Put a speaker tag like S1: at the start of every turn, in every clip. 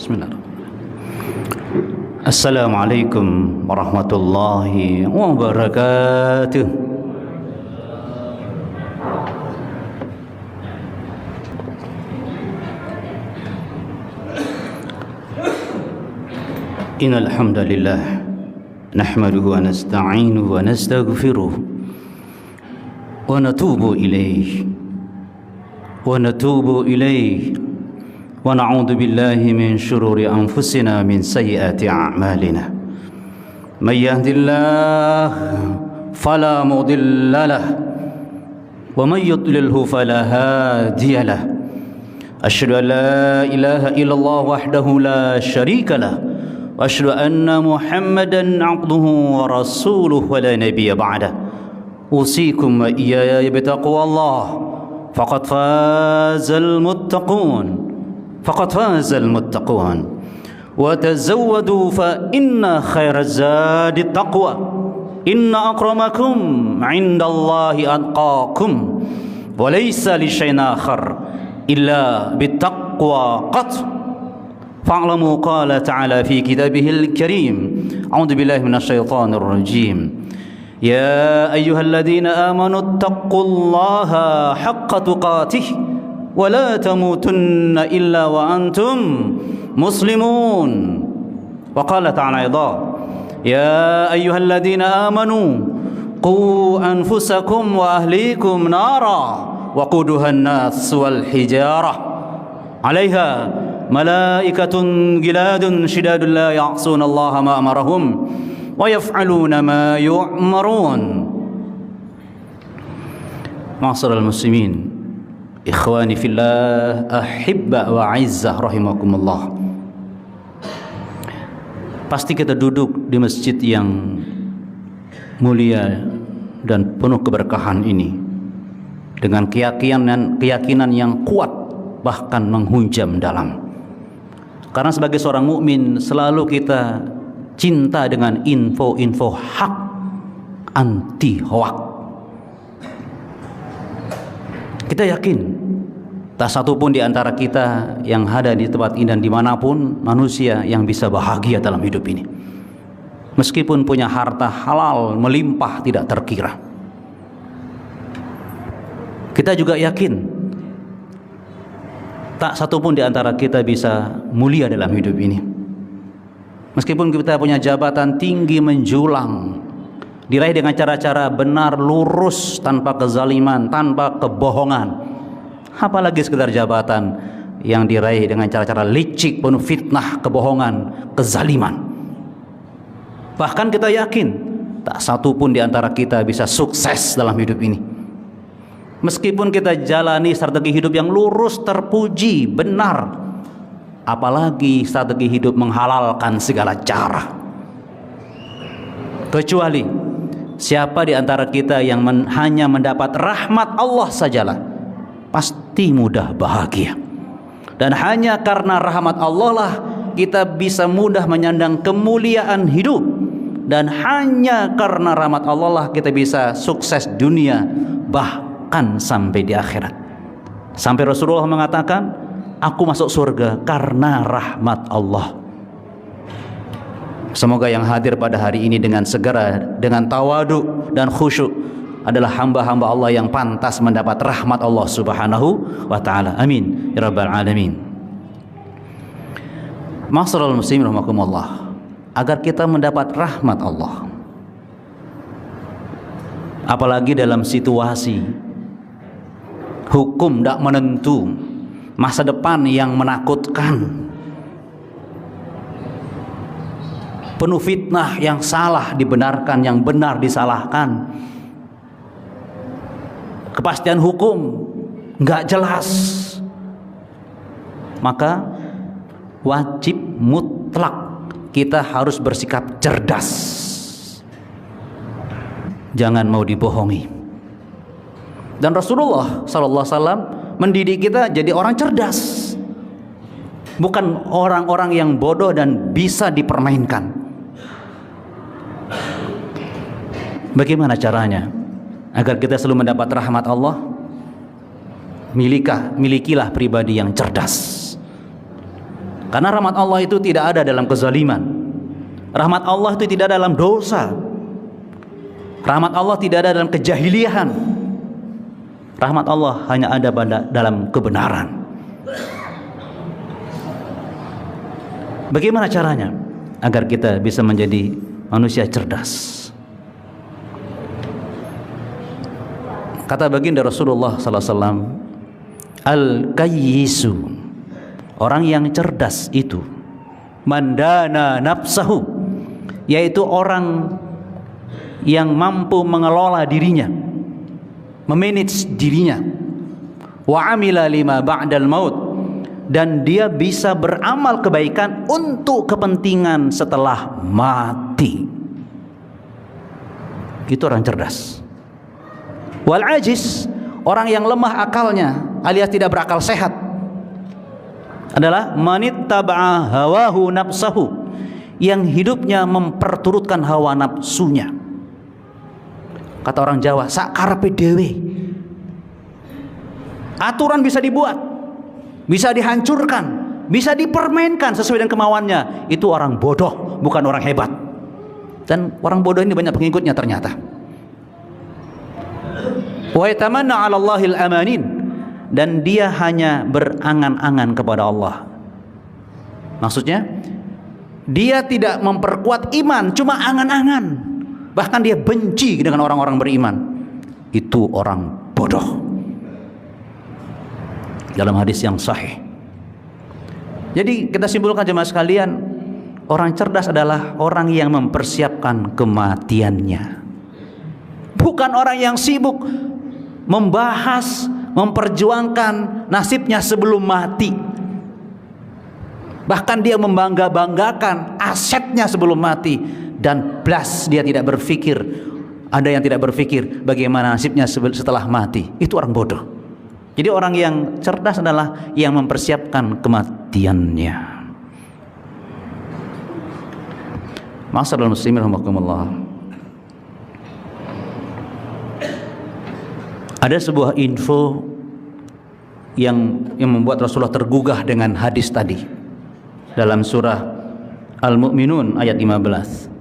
S1: Bismillahirrahmanirrahim. Assalamualaikum warahmatullahi wabarakatuh. Innal hamdalillah nahmaduhu wa nasta'inuhu wa nastaghfiruh wa natubu ilayhi wa na'udzu billahi min shururi anfusina min sayyiati a'malina may yahdihillahu fala mudilla lahu wa may yudlilhu fala hadiya lahu asyhadu an la ilaha illallah wahdahu la syarika lahu wa asyhadu anna muhammadan 'abduhu wa rasuluhu wa la nabiyya ba'dahu usikum wa iyaya bittaqwallah faqad fazal muttaqun wa tazawwadu fa inna khairaz zadi taqwa inna akramakum 'indallahi atqakum wa laysa li syai'in akhar illa bittaqwa qat fa'lamu qala ta'ala fi kitabihil karim a'udzu billahi minasyaitonir rajim ya ayyuhalladzina amanu taqullaha haqqa tuqatih wa la tamutunna illa wa antum muslimun wa qala ta'ala idza ya ayyuhalladzina amanu qu anfusakum wa ahlikum nara wa quduhan nas wal hijarah 'alaiha malaikatun giladun shidadun la ya'suna allaha ma amarahum wa yaf'aluna ma yu'marun. Ma'asyiral muslimin, ikhwani fillah, ahibba wa aizzah rahimakumullah. Pasti kita duduk di masjid yang mulia dan penuh keberkahan ini dengan keyakinan yang kuat, bahkan menghunjam dalam. Karena sebagai seorang mukmin selalu kita cinta dengan info-info hak, anti hoak. Kita yakin tak satu pun di antara kita yang ada di tempat ini dan dimanapun manusia yang bisa bahagia dalam hidup ini, meskipun punya harta halal melimpah tidak terkira. Kita juga yakin tak satu pun di antara kita bisa mulia dalam hidup ini. Meskipun kita punya jabatan tinggi menjulang, diraih dengan cara-cara benar, lurus, tanpa kezaliman, tanpa kebohongan. Apalagi sekedar jabatan yang diraih dengan cara-cara licik, penuh fitnah, kebohongan, kezaliman. Bahkan kita yakin tak satu pun di antara kita bisa sukses dalam hidup ini. Meskipun kita jalani strategi hidup yang lurus, terpuji, benar, apalagi strategi hidup menghalalkan segala cara. Kecuali siapa di antara kita yang hanya mendapat rahmat Allah sajalah, pasti mudah bahagia. Dan hanya karena rahmat Allah lah kita bisa mudah menyandang kemuliaan hidup. Dan hanya karena rahmat Allah lah kita bisa sukses dunia, bahkan sampai di akhirat. Sampai Rasulullah mengatakan, aku masuk surga karena rahmat Allah. Semoga yang hadir pada hari ini dengan segera, dengan tawadu dan khusyuk adalah hamba-hamba Allah yang pantas mendapat rahmat Allah subhanahu wa ta'ala. Amin ya rabbal alamin. Ma'asyiral muslimin rahimakumullah, agar kita mendapat rahmat Allah, apalagi dalam situasi hukum tidak menentu, masa depan yang menakutkan, penuh fitnah, yang salah dibenarkan, yang benar disalahkan, kepastian hukum nggak jelas, maka wajib mutlak kita harus bersikap cerdas. Jangan mau dibohongi. Dan Rasulullah SAW mendidik kita jadi orang cerdas, bukan orang-orang yang bodoh dan bisa dipermainkan. Bagaimana caranya agar kita selalu mendapat rahmat Allah? Milikilah pribadi yang cerdas. Karena rahmat Allah itu tidak ada dalam kezaliman. Rahmat Allah itu tidak ada dalam dosa. Rahmat Allah tidak ada dalam kejahilian. Rahmat Allah hanya ada dalam kebenaran. Bagaimana caranya agar kita bisa menjadi manusia cerdas? Kata baginda Rasulullah sallallahu alaihi wasallam, al-kayyisu, orang yang cerdas itu, mandana nafsahu, yaitu orang yang mampu mengelola dirinya, memanage dirinya, wa amila lima ba'dal maut, dan dia bisa beramal kebaikan untuk kepentingan setelah mati. Itu orang cerdas. Wal ajiz, orang yang lemah akalnya alias tidak berakal sehat, adalah manittaba'a hawahu nafsahu, yang hidupnya memperturutkan hawa nafsunya. Kata orang Jawa, sakarepe dhewe. Aturan bisa dibuat, bisa dihancurkan, bisa dipermainkan sesuai dengan kemauannya. Itu orang bodoh, bukan orang hebat. Dan orang bodoh ini banyak pengikutnya ternyata. Wa yatamanna 'ala Allahil amanin, dan dia hanya berangan-angan kepada Allah. Maksudnya, dia tidak memperkuat iman, cuma angan-angan. Bahkan dia benci dengan orang-orang beriman. Itu orang bodoh. Dalam hadis yang sahih. Jadi kita simpulkan jemaah sekalian, orang cerdas adalah orang yang mempersiapkan kematiannya. Bukan orang yang sibuk membahas, memperjuangkan nasibnya sebelum mati. Bahkan dia membangga-banggakan asetnya sebelum mati, dan plus dia tidak berpikir, ada yang tidak berpikir bagaimana nasibnya setelah mati. Itu orang bodoh. Jadi orang yang cerdas adalah yang mempersiapkan kematiannya. Ma'asyiral muslimin rahimakumullah. Ada sebuah info yang membuat Rasulullah tergugah dengan hadis tadi dalam surah Al-Mu'minun ayat 15.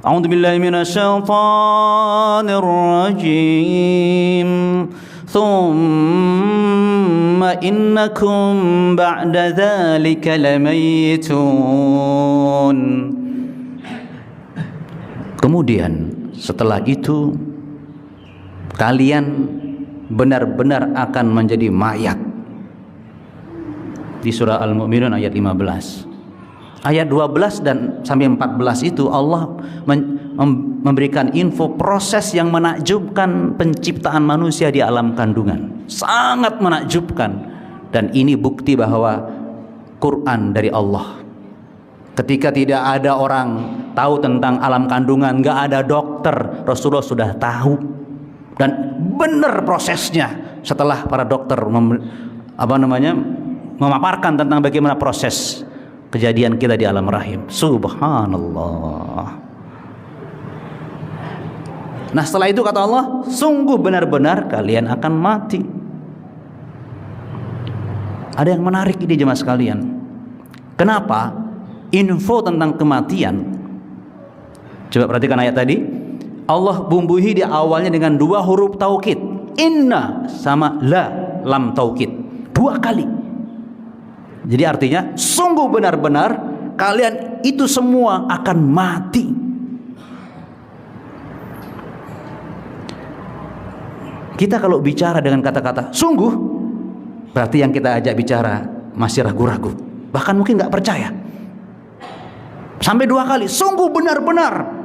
S1: A'udzu billahi minasyaitonir rajim. Thumma innakum ba'da dzalika lamayitun. Kemudian setelah itu kalian benar-benar akan menjadi mayat. Di surah Al-Mu'minun ayat 15. Ayat 12 dan sampai 14 itu Allah memberikan info proses yang menakjubkan penciptaan manusia di alam kandungan. Sangat menakjubkan, dan ini bukti bahwa Quran dari Allah. Ketika tidak ada orang tahu tentang alam kandungan, nggak ada dokter, Rasulullah sudah tahu. Dan benar prosesnya setelah para dokter memaparkan tentang bagaimana proses kejadian kita di alam rahim. Subhanallah. Nah setelah itu kata Allah, sungguh benar-benar kalian akan mati. Ada yang menarik ini jemaah sekalian. Kenapa info tentang kematian? Coba perhatikan ayat tadi. Allah bumbuhi di awalnya dengan dua huruf taukid, inna sama la, lam taukid, dua kali. Jadi artinya sungguh benar-benar kalian itu semua akan mati. Kita kalau bicara dengan kata-kata sungguh, berarti yang kita ajak bicara masih ragu-ragu, bahkan mungkin nggak percaya. Sampai dua kali, sungguh benar-benar.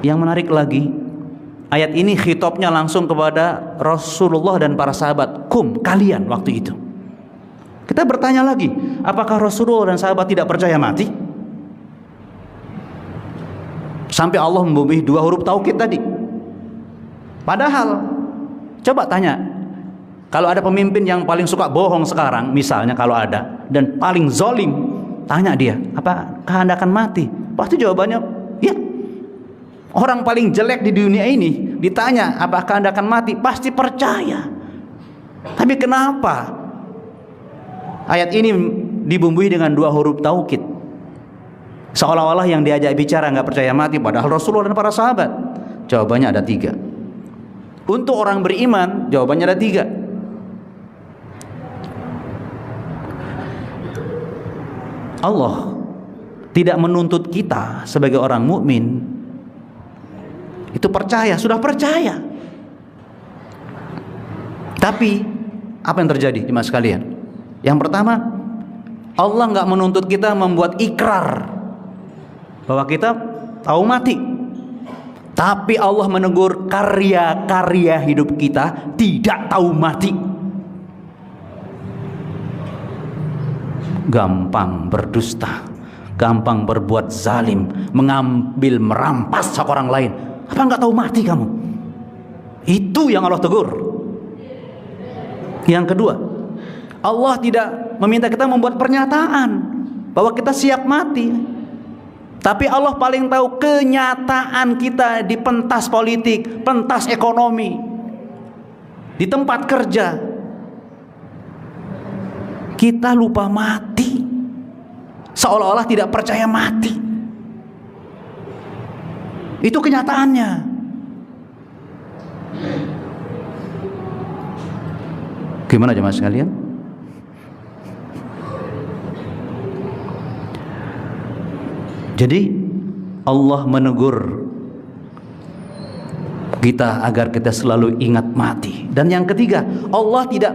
S1: Yang menarik lagi, ayat ini khitabnya langsung kepada Rasulullah dan para sahabat. Kalian waktu itu. Kita bertanya lagi, apakah Rasulullah dan sahabat tidak percaya mati? Sampai Allah membumihi dua huruf taukid tadi. Padahal coba tanya, kalau ada pemimpin yang paling suka bohong sekarang, misalnya kalau ada, dan paling zalim, tanya dia, apakah Anda akan mati? Pasti jawabannya ya. Orang paling jelek di dunia ini ditanya apakah Anda akan mati, pasti percaya. Tapi kenapa Ayat ini dibumbui dengan 2 huruf taukid. Seolah-olah yang diajak bicara nggak percaya mati, padahal Rasulullah dan para sahabat. Jawabannya ada 3. Untuk orang beriman, jawabannya ada 3. Allah tidak menuntut kita sebagai orang mukmin itu percaya, sudah percaya. Tapi apa yang terjadi jemaah sekalian? Yang pertama, Allah nggak menuntut kita membuat ikrar bahwa kita tahu mati. Tapi Allah menegur karya-karya hidup kita tidak tahu mati. Gampang berdusta, gampang berbuat zalim, mengambil, merampas hak orang lain. Apa nggak tahu mati kamu? Itu yang Allah tegur. Yang kedua, Allah tidak meminta kita membuat pernyataan bahwa kita siap mati. Tapi Allah paling tahu kenyataan kita di pentas politik, pentas ekonomi, di tempat kerja. Kita lupa mati, seolah-olah tidak percaya mati. Itu kenyataannya. Gimana jemaah sekalian? Jadi Allah menegur kita agar kita selalu ingat mati. Dan yang ketiga, Allah tidak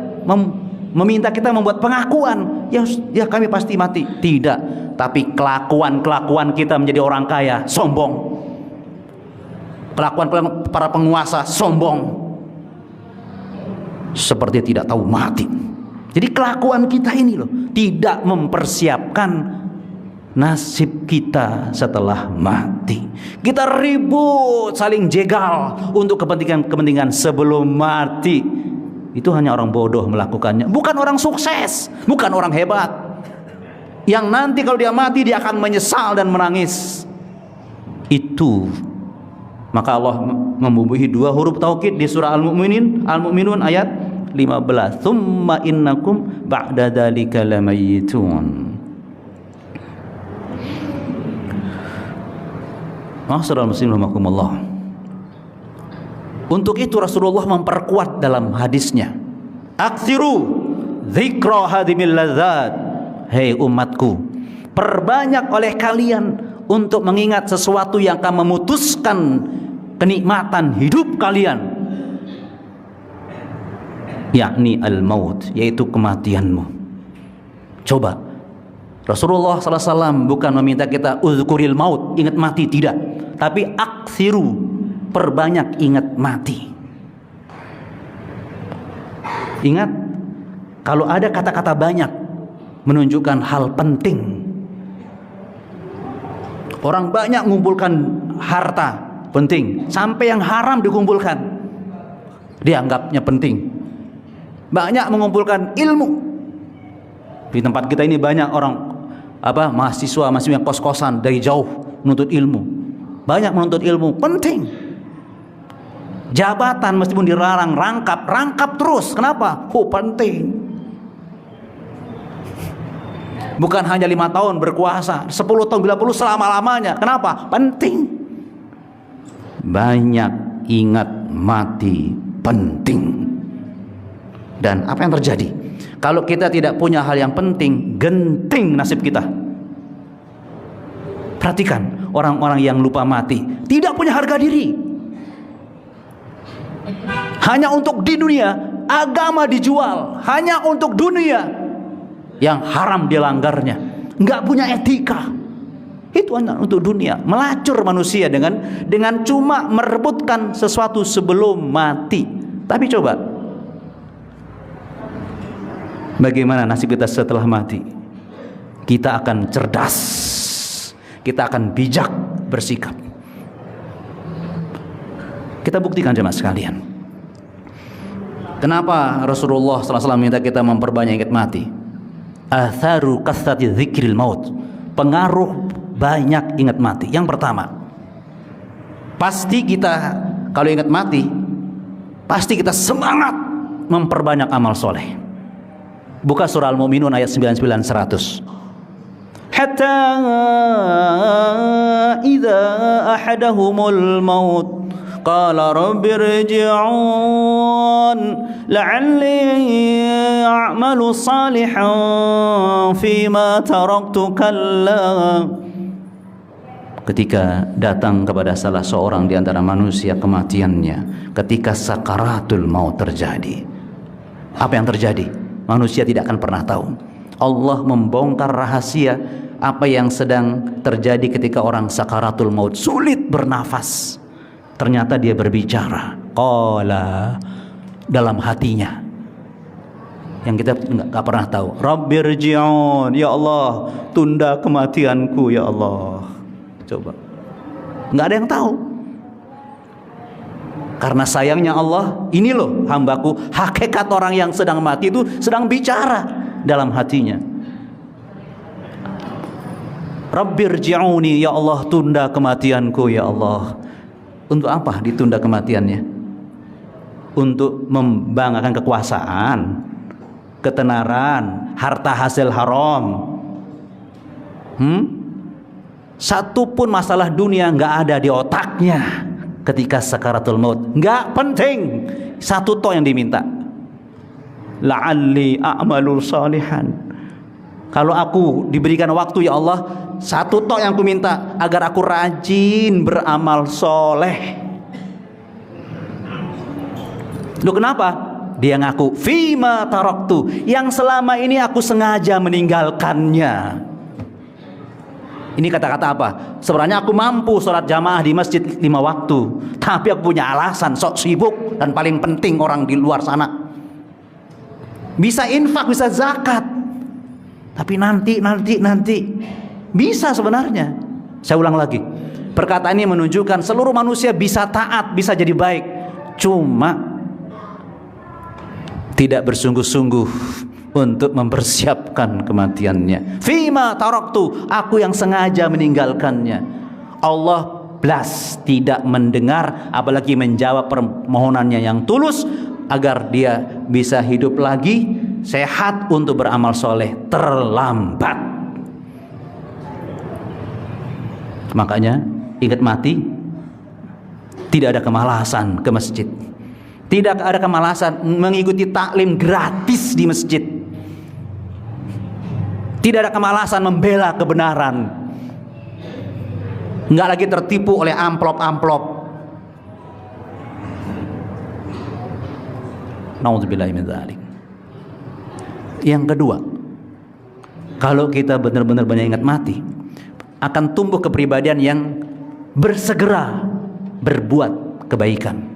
S1: meminta kita membuat pengakuan, ya kami pasti mati. Tidak, tapi kelakuan kita menjadi orang kaya, sombong. Kelakuan para penguasa, sombong. Seperti tidak tahu mati. Jadi kelakuan kita ini loh, tidak mempersiapkan nasib kita setelah mati. Kita ribut, saling jegal untuk kepentingan sebelum mati. Itu hanya orang bodoh melakukannya, bukan orang sukses, bukan orang hebat. Yang nanti kalau dia mati dia akan menyesal dan menangis. Itu maka Allah membubuhi 2 huruf taukid di surah Al-Mu'minun ayat 15. Tsumma innakum ba'da dzalika lamayitun. Ma'asyiral muslimin rahimakumullah. Untuk itu Rasulullah memperkuat dalam hadisnya, aksiru dzikra hadimil ladzat. Hei umatku, perbanyak oleh kalian untuk mengingat sesuatu yang akan memutuskan kenikmatan hidup kalian, yakni al-maut, yaitu kematianmu. Coba, Rasulullah SAW bukan meminta kita uzkuril maut, ingat mati, tidak, tapi aksiru, perbanyak ingat mati. Ingat, kalau ada kata-kata banyak menunjukkan hal penting. Orang banyak mengumpulkan harta, penting. Sampai yang haram dikumpulkan, dianggapnya penting. Banyak mengumpulkan ilmu. Di tempat kita ini banyak orang mahasiswa yang kos-kosan dari jauh menuntut ilmu. Banyak menuntut ilmu, penting. Jabatan meskipun dilarang, rangkap terus. Kenapa? Penting. Bukan hanya 5 tahun berkuasa, 10 tahun, 90 selama-lamanya. Kenapa? Penting. Banyak ingat mati, penting. Dan apa yang terjadi? Kalau kita tidak punya hal yang penting, genting nasib kita. Perhatikan orang-orang yang lupa mati, tidak punya harga diri. Hanya untuk di dunia, agama dijual. Hanya untuk dunia, yang haram dilanggarnya, nggak punya etika. Itu hanya untuk dunia, melacur manusia dengan cuma merebutkan sesuatu sebelum mati. Tapi coba, bagaimana nasib kita setelah mati? Kita akan cerdas, kita akan bijak bersikap. Kita buktikan jemaah sekalian. Kenapa Rasulullah SAW minta kita memperbanyak ingat mati? Atharu kasrati dzikril maut, pengaruh banyak ingat mati. Yang pertama, pasti kita kalau ingat mati, pasti kita semangat memperbanyak amal soleh. Buka surah Al-Mu'minun ayat 99 100. Hatta idza ahadahumul maut qala rabbi irji'un la'alli a'malu salihan fima taraktu kalla. Ketika datang kepada salah seorang di antara manusia kematiannya, ketika sakaratul maut terjadi, apa yang terjadi? Manusia tidak akan pernah tahu. Allah membongkar rahasia apa yang sedang terjadi ketika orang sakaratul maut, sulit bernafas. Ternyata dia berbicara, qala, dalam hatinya, yang kita nggak pernah tahu. Rabbirji'un, ya Allah, tunda kematianku ya Allah. Coba, nggak ada yang tahu. Karena sayangnya Allah, ini loh hambaku, hakikat orang yang sedang mati itu sedang bicara dalam hatinya. Rabbirji'uni, ya Allah, tunda kematianku ya Allah. Untuk apa ditunda kematiannya? Untuk membanggakan kekuasaan, ketenaran, harta hasil haram. Satu pun masalah dunia nggak ada di otaknya ketika sakaratul maut. Nggak penting, satu toh yang diminta, la'alli a'malu salihan. Kalau aku diberikan waktu ya Allah, satu toh yang aku minta, agar aku rajin beramal soleh. Lu kenapa? Dia ngaku fima taraktu, yang selama ini aku sengaja meninggalkannya. Ini kata-kata apa? Sebenarnya aku mampu sholat jamaah di masjid 5 waktu, tapi aku punya alasan, sok sibuk, dan paling penting orang di luar sana. Bisa infak, bisa zakat, tapi nanti. Bisa sebenarnya. Saya ulang lagi, perkataan ini menunjukkan seluruh manusia bisa taat, bisa jadi baik, cuma tidak bersungguh-sungguh untuk mempersiapkan kematiannya. Fima taraktu, aku yang sengaja meninggalkannya. Allah blas tidak mendengar, apalagi menjawab permohonannya yang tulus agar dia bisa hidup lagi, sehat untuk beramal soleh. Terlambat. Makanya ingat mati, tidak ada kemalasan ke masjid, tidak ada kemalasan mengikuti taklim gratis di masjid, tidak ada kemalasan membela kebenaran, nggak lagi tertipu oleh amplop-amplop. Nauzubillahi min dzalik. Yang kedua, kalau kita benar-benar banyak ingat mati, akan tumbuh kepribadian yang bersegera berbuat kebaikan.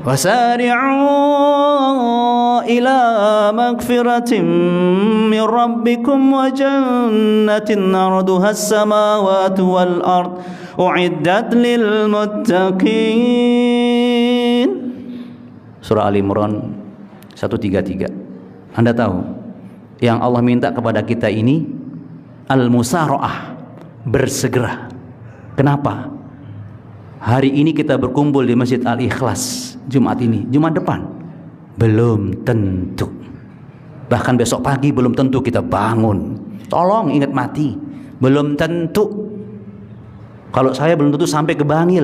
S1: Wasari'u ila magfiratin min rabbikum wa jannatin 'arduha as-samawati wal ard u'iddat lil muttaqin. Surah Al-Imran 133. Anda tahu yang Allah minta kepada kita ini al-musara'ah, bersegera. Kenapa? Hari ini kita berkumpul di Masjid Al-Ikhlas, Jumat ini, Jumat depan belum tentu, bahkan besok pagi belum tentu kita bangun. Tolong ingat mati, belum tentu. Kalau saya belum tentu sampai ke Bangil,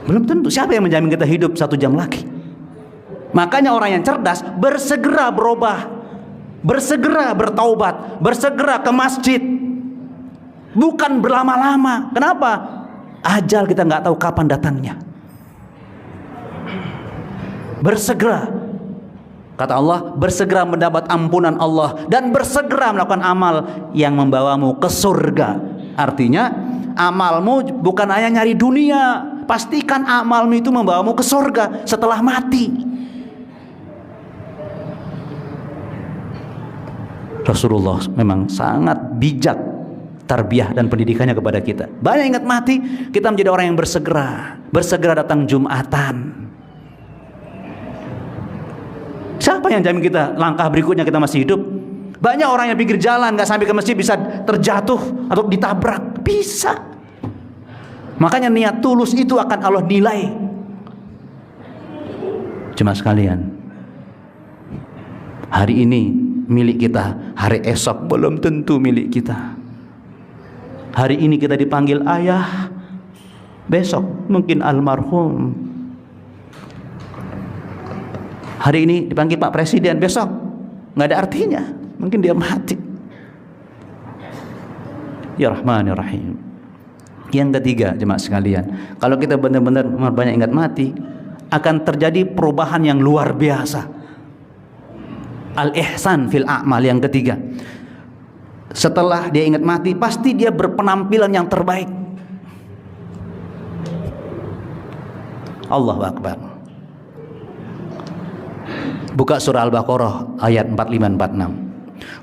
S1: belum tentu. Siapa yang menjamin kita hidup 1 jam lagi? Makanya orang yang cerdas bersegera berubah, bersegera bertaubat, bersegera ke masjid, bukan berlama-lama. Kenapa? Ajal kita nggak tahu kapan datangnya. Bersegera, kata Allah, bersegera mendapat ampunan Allah dan bersegera melakukan amal yang membawamu ke surga. Artinya amalmu bukan hanya nyari dunia, pastikan amalmu itu membawamu ke surga setelah mati. Rasulullah memang sangat bijak tarbiyah dan pendidikannya kepada kita. Banyak ingat mati, kita menjadi orang yang bersegera datang Jumatan. Siapa yang jamin kita langkah berikutnya kita masih hidup? Banyak orang yang pinggir jalan nggak sampai ke masjid bisa terjatuh atau ditabrak, bisa. Makanya niat tulus itu akan Allah nilai. Cuma sekalian, hari ini milik kita, hari esok belum tentu milik kita. Hari ini kita dipanggil ayah, besok mungkin almarhum. Hari ini dipanggil Pak Presiden, besok nggak ada artinya, mungkin dia mati. Ya Rahman ya Rahim. Yang ketiga, jemaah sekalian, kalau kita benar-benar banyak ingat mati, akan terjadi perubahan yang luar biasa. Al-ihsan fil a'mal, yang ketiga. Setelah dia ingat mati, pasti dia berpenampilan yang terbaik. Allahu Akbar. Buka surah Al-Baqarah ayat 45-46.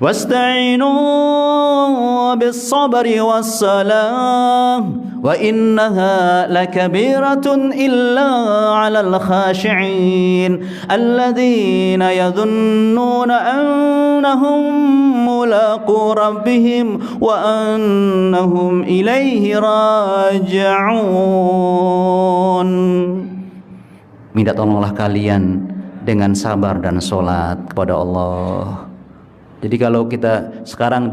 S1: Wasta'inu bis-sabri was-salah wa innaha lakabiratun illa 'alal khashi'in alladzina yadhunnuna annahum mulaqu rabbihim wa annahum ilaihi raji'un. Minta tolonglah kalian dengan sabar dan sholat kepada Allah. Jadi kalau kita sekarang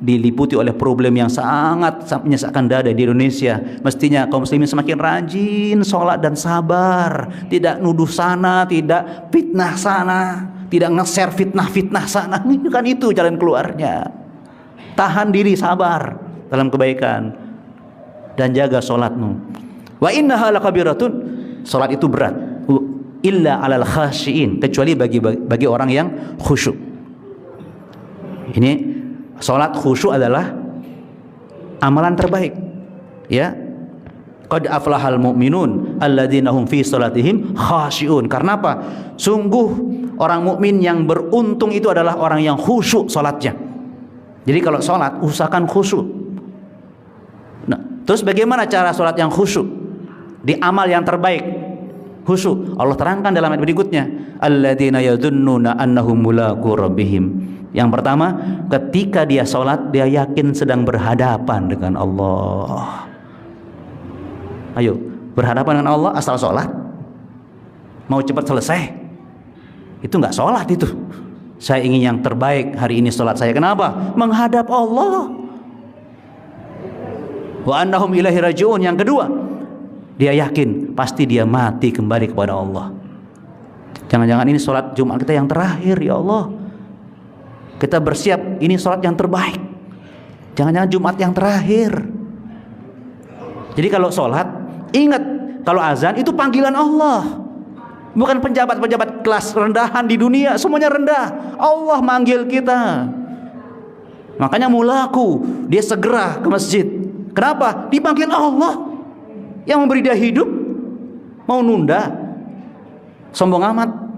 S1: diliputi oleh problem yang sangat menyesakkan dada di Indonesia, mestinya kaum muslimin semakin rajin sholat dan sabar, tidak nuduh sana, tidak fitnah sana, tidak nge-share fitnah-fitnah sana. Ini kan itu jalan keluarnya. Tahan diri, sabar dalam kebaikan dan jaga sholatmu. Wa innaha lakabiratun, sholat itu berat, illa alal khashiin, kecuali bagi orang yang khusyuk. Ini salat khusyuk adalah amalan terbaik, ya. Qad aflahal mu'minun alladzina hum fi salatihim khashi'un. Karena apa? Sungguh orang mukmin yang beruntung itu adalah orang yang khusyuk salatnya. Jadi kalau salat usahakan khusyuk. Nah, terus bagaimana cara salat yang khusyuk? Di amal yang terbaik khusyuk. Allah terangkan dalam ayat berikutnya, alladzina yadhunnuna annahum mulaqu rabbihim. Yang pertama, ketika dia sholat, dia yakin sedang berhadapan dengan Allah. Ayo, berhadapan dengan Allah asal sholat, mau cepat selesai, itu nggak sholat itu. Saya ingin yang terbaik hari ini sholat saya. Kenapa? Menghadap Allah. Wa annahum ilaihi raji'un. Yang kedua, dia yakin pasti dia mati kembali kepada Allah. Jangan-jangan ini sholat Jumat kita yang terakhir, ya Allah. Kita bersiap, ini sholat yang terbaik. Jangan-jangan Jumat yang terakhir. Jadi kalau sholat, ingat, kalau azan itu panggilan Allah. Bukan penjabat-penjabat kelas rendahan di dunia, semuanya rendah. Allah manggil kita. Makanya mulaku, dia segera ke masjid. Kenapa? Dipanggil Allah yang memberi dia hidup. Mau nunda, sombong amat.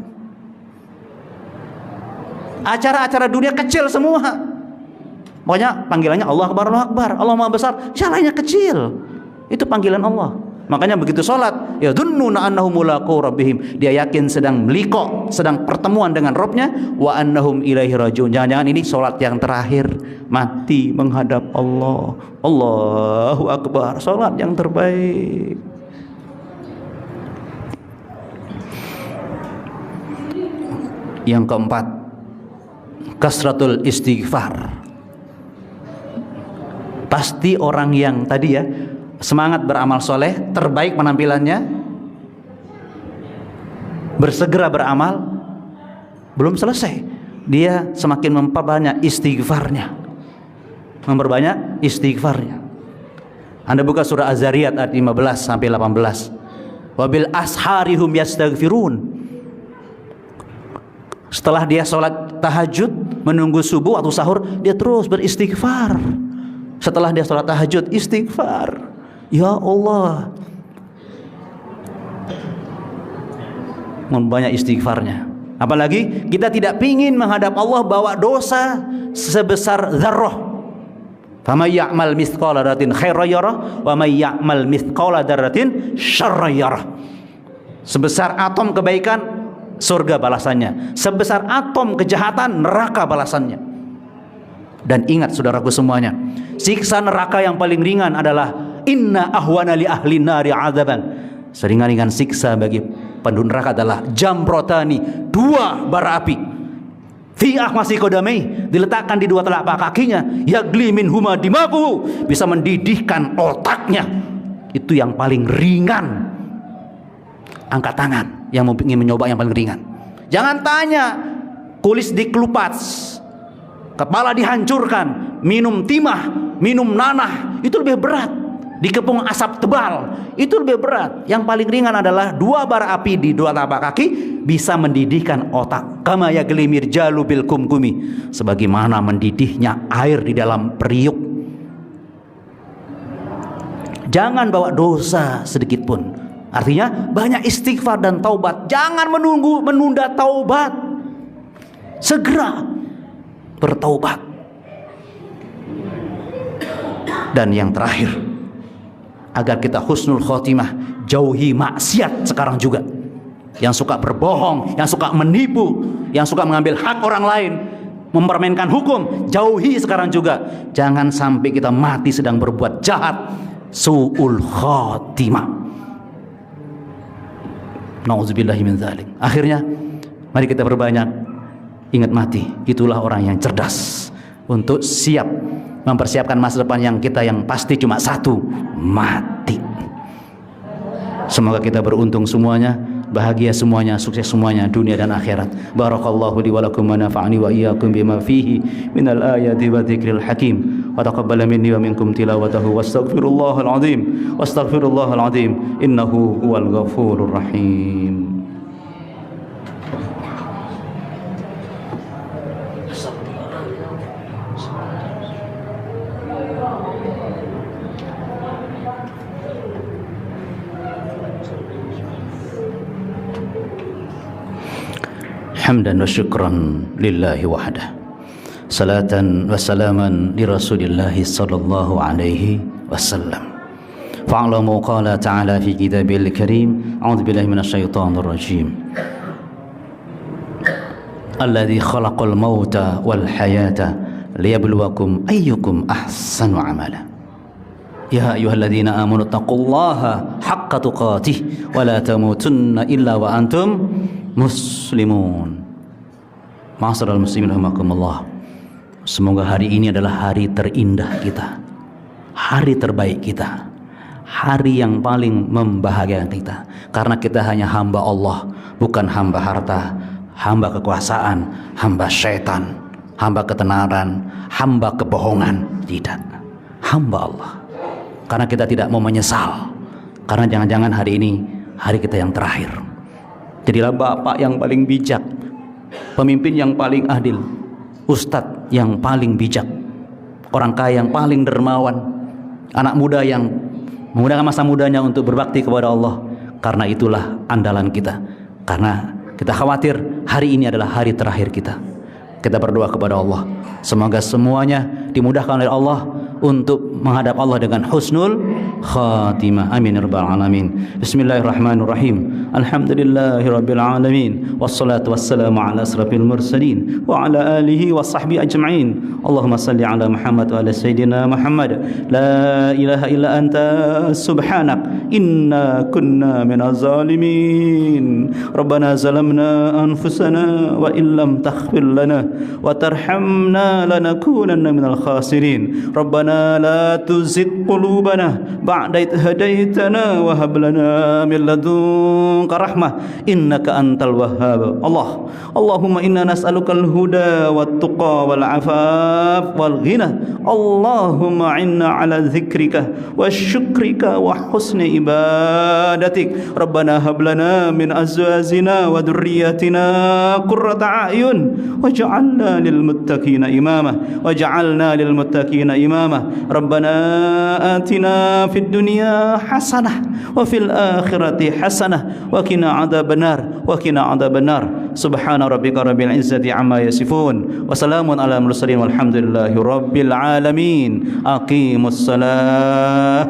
S1: Acara-acara dunia kecil semua. Makanya panggilannya Allah Akbar, Allah Akbar, Allah Maha Besar. Caranya kecil. Itu panggilan Allah. Makanya begitu sholat, ya dhunnuna annahum mulaqu rabbihim. Dia yakin sedang meliko, sedang pertemuan dengan Rabbnya. Wa annahum ilaihi raji'un. Jangan-jangan ini sholat yang terakhir, mati menghadap Allah. Allahu Akbar, sholat yang terbaik. Yang keempat, kasratul istighfar. Pasti orang yang tadi ya semangat beramal soleh, terbaik penampilannya, bersegera beramal, belum selesai, dia semakin memperbanyak istighfarnya, memperbanyak istighfarnya. Anda buka surah Az-Zariyat ayat 15 sampai 18. Wabil asharihum yastaghfirun. Setelah dia sholat tahajud, menunggu subuh atau sahur, dia terus beristighfar. Setelah dia sholat tahajud, istighfar. Ya Allah, membanyak istighfarnya. Apalagi kita tidak pingin menghadap Allah bawa dosa sebesar dzarrah. Faman ya'mal mithqala dzarratin khairan yarah wa may ya'mal mithqala dzarratin syarran yarah. Sebesar atom kebaikan, surga balasannya. Sebesar atom kejahatan, neraka balasannya. Dan ingat saudaraku semuanya, siksa neraka yang paling ringan adalah inna ahwana li ahli nari adzaban, seringan-ringan siksa bagi penduduk neraka adalah jamrotani, dua bara api, fi ahmasi qadamai, diletakkan di dua telapak kakinya, yagli min huma dimaku, bisa mendidihkan otaknya. Itu yang paling ringan. Angkat tangan yang ingin mencoba yang paling ringan. Jangan tanya, kulis dikelupas, kepala dihancurkan, minum timah, minum nanah, itu lebih berat. Dikepung asap tebal, itu lebih berat. Yang paling ringan adalah dua bara api di dua telapak kaki, bisa mendidihkan otak. Kama yagli mirjalu bil kumkumi, sebagaimana mendidihnya air di dalam periuk. Jangan bawa dosa sedikit pun. Artinya banyak istighfar dan taubat. Jangan menunda taubat. Segera bertaubat. Dan yang terakhir, agar kita husnul khotimah, jauhi maksiat sekarang juga. Yang suka berbohong, yang suka menipu, yang suka mengambil hak orang lain, mempermainkan hukum, jauhi sekarang juga. Jangan sampai kita mati sedang berbuat jahat, su'ul khotimah. Nauzubillahi min dzalik. Akhirnya mari kita berbanyak ingat mati. Itulah orang yang cerdas, untuk siap mempersiapkan masa depan yang pasti cuma satu, mati. Semoga kita beruntung semuanya, bahagia semuanya, sukses semuanya, dunia dan akhirat. Barakallahu li wa lakum wa nafa'ani wa iyyakum bima fihi minal ayati wa dzikril hakim. Wa taqabbala minni wa minkum tilawatahu wastaghfirullahal azim innahu huwal ghafurur rahim. Hamdan wa syukran lillahi wahdah, salatan wa salaman li rasulillahi sallallahu alaihi wasallam. Fa'alamu qala ta'ala fi kitabil karim, a'udzu billahi minasyaitonir rajim, alladzi khalaqal mauta wal hayata liyabluwakum ayyukum ahsanu amala. Ya ayyuhalladzina amanu taqullaha haqqa tuqatih wa la tamutunna illa wa antum muslimun. Ma'asyiral muslimin rahimakumullah. Semoga hari ini adalah hari terindah kita, hari terbaik kita, hari yang paling membahagiakan kita. Karena kita hanya hamba Allah, bukan hamba harta, hamba kekuasaan, hamba syaitan, hamba ketenaran, hamba kebohongan. Tidak, hamba Allah. Karena kita tidak mau menyesal, karena jangan-jangan hari ini hari kita yang terakhir. Jadilah bapak yang paling bijak, pemimpin yang paling adil, ustadz yang paling bijak, orang kaya yang paling dermawan, anak muda yang menggunakan masa mudanya untuk berbakti kepada Allah. Karena itulah andalan kita. Karena kita khawatir hari ini adalah hari terakhir kita. Kita berdoa kepada Allah, semoga semuanya dimudahkan oleh Allah untuk menghadap Allah dengan husnul khatimah. Amin ya rabbal alamin. Bismillahirrahmanirrahim. Alhamdulillahirabbil alamin. Wassalatu wassalamu ala asrafil mursalin wa ala alihi wa sahbihi ajma'in. Allahumma salli ala Muhammad wa ala sayyidina Muhammad. La ilaha illa anta subhanak inna kunna minaz zalimin. Rabbana zalamna anfusana wa illam taghfir lana wa tarhamna lanakunanna minal khasirin. Rabbana la tuzigh qulubana ba'da idh hadaitana wa hab lana min ladunka rahmah innaka antal wahhab. Allahumma inna nas'alukal huda wat tuqa wal afaf wal ghina. Allahumma inna ala dzikrika wa syukrika wa husni ibadatik. Rabbana hab lana min azwajina wa dhurriyyatina qurrata a'yun waj'alna lil muttaqina imama waj'alna lil muttaqina imama. Rabbana atina fid dunya hasanah wa fil akhirati hasanah wa qina adzabannar wa qina adzabannar. Subhana rabbika rabbil izzati amma yasifun wa salamun ala mursalin walhamdulillahi rabbil alamin. Aqimus salah.